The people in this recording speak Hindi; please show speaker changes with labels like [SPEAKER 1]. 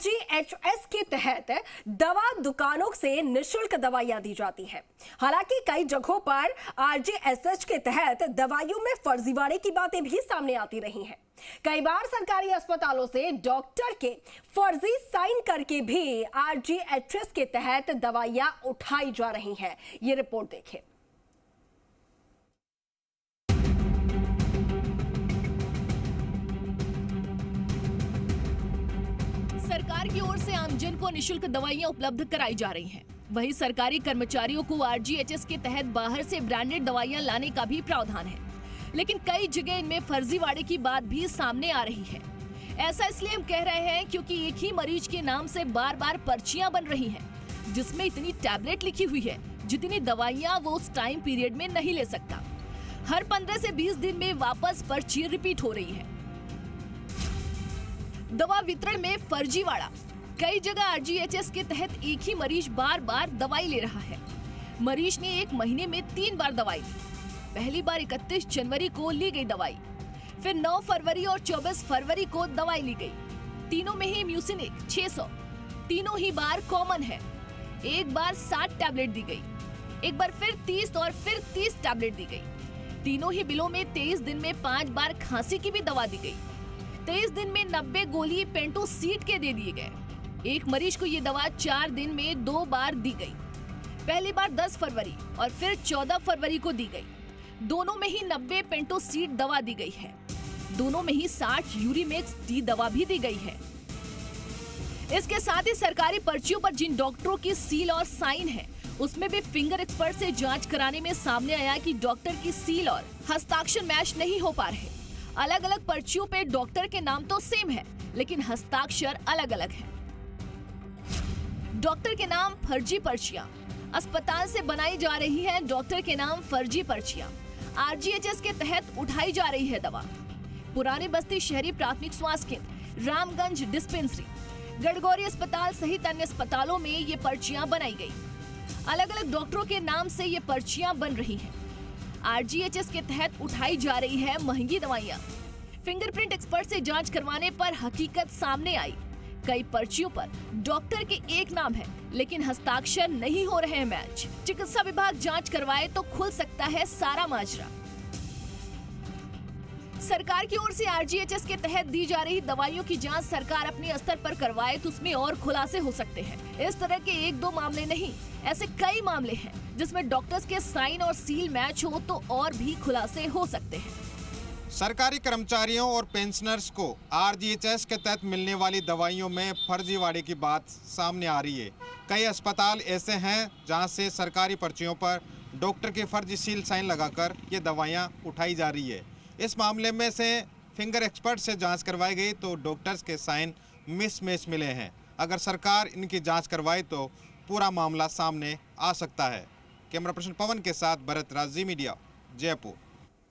[SPEAKER 1] RGHS के तहत दवा दुकानों से निःशुल्क दवाइयां दी जाती हैं। हालांकि कई जगहों पर RGHS के तहत दवाइयों में फर्जीवाड़े की बातें भी सामने आती रही हैं। कई बार सरकारी अस्पतालों से डॉक्टर के फर्जी साइन करके भी RGHS के तहत दवाइयां उठाई जा रही हैं। ये रिपोर्ट देखें।
[SPEAKER 2] सरकार की ओर से आमजन को निःशुल्क दवाइयां उपलब्ध कराई जा रही हैं। वहीं सरकारी कर्मचारियों को RGHS के तहत बाहर से ब्रांडेड दवाइयां लाने का भी प्रावधान है, लेकिन कई जगह इनमें फर्जीवाड़े की बात भी सामने आ रही है। ऐसा इसलिए हम कह रहे हैं क्योंकि एक ही मरीज के नाम से बार बार पर्चियां बन रही हैं, जिसमें इतनी टैबलेट लिखी हुई है जितनी दवाइयां वो उस टाइम पीरियड में नहीं ले सकता। हर 15 से 20 दिन में वापस पर्ची रिपीट हो रही है। दवा वितरण में फर्जीवाड़ा। कई जगह RGHS के तहत एक ही मरीज बार बार दवाई ले रहा है। मरीज ने एक महीने में 3 बार दवाई ली। पहली बार 31 जनवरी को ली गई दवाई, फिर 9 फरवरी और 24 फरवरी को दवाई ली गई। तीनों में ही म्यूसिनिक 600, तीनों ही बार कॉमन है। एक बार 60 टैबलेट दी गई, एक बार फिर 30 और फिर 30 टैबलेट दी गई। तीनों ही बिलों में 23 दिन में 5 बार खांसी की भी दवा दी गई। 23 दिन में 90 गोली पेंटोसीड के दे दिए गए। एक मरीज को ये दवा 4 दिन में 2 बार दी गई। पहली बार 10 फरवरी और फिर 14 फरवरी को दी गई। दोनों में ही 90 पेंटोसीड दवा दी गई है। दोनों में ही 60 यूरिमेक्स डी दवा भी दी गई है। इसके साथ ही सरकारी पर्चियों पर जिन डॉक्टरों की सील और साइन है, उसमें भी फिंगर एक्सपर्ट से जांच कराने में सामने आया कि डॉक्टर की सील और हस्ताक्षर मैच नहीं हो पा रहे। अलग अलग पर्चियों पे डॉक्टर के नाम तो सेम है, लेकिन हस्ताक्षर अलग अलग है। डॉक्टर के नाम फर्जी पर्चियां। अस्पताल से बनाई जा रही है डॉक्टर के नाम फर्जी पर्चियां। RGHS के तहत उठाई जा रही है दवा। पुरानी बस्ती शहरी प्राथमिक स्वास्थ्य केंद्र, रामगंज डिस्पेंसरी, गड़गौरी अस्पताल सहित अन्य अस्पतालों में ये पर्चियां बनाई गई। अलग अलग डॉक्टरों के नाम से ये पर्चियां बन रही हैं। RGHS के तहत उठाई जा रही है महंगी दवाइयां। फिंगरप्रिंट एक्सपर्ट से जांच करवाने पर हकीकत सामने आई। कई पर्चियों पर डॉक्टर के एक नाम है, लेकिन हस्ताक्षर नहीं हो रहे हैं मैच। चिकित्सा विभाग जांच करवाए तो खुल सकता है सारा माजरा। सरकार की ओर से RGHS के तहत दी जा रही दवाइयों की जांच सरकार अपने स्तर पर करवाए तो उसमें और खुलासे हो सकते हैं। इस तरह के 1-2 मामले नहीं, ऐसे कई मामले हैं जिसमें डॉक्टर्स के साइन और सील मैच हो तो और भी खुलासे हो सकते हैं।
[SPEAKER 3] सरकारी कर्मचारियों और पेंशनर्स को RGHS के तहत मिलने वाली दवाइयों में फर्जीवाड़े की बात सामने आ रही है। कई अस्पताल ऐसे हैं जहां से सरकारी पर्चियों पर डॉक्टर के फर्जी सील साइन लगाकर ये दवाइयां उठाई जा रही है। इस मामले में से फिंगर एक्सपर्ट से जांच करवाई गई तो डॉक्टर्स के साइन मिसमैच मिले हैं। अगर सरकार इनकी जांच करवाए तो पूरा मामला सामने आ सकता है। कैमरा पर्सन पवन के साथ भरत राज, जी मीडिया, जयपुर।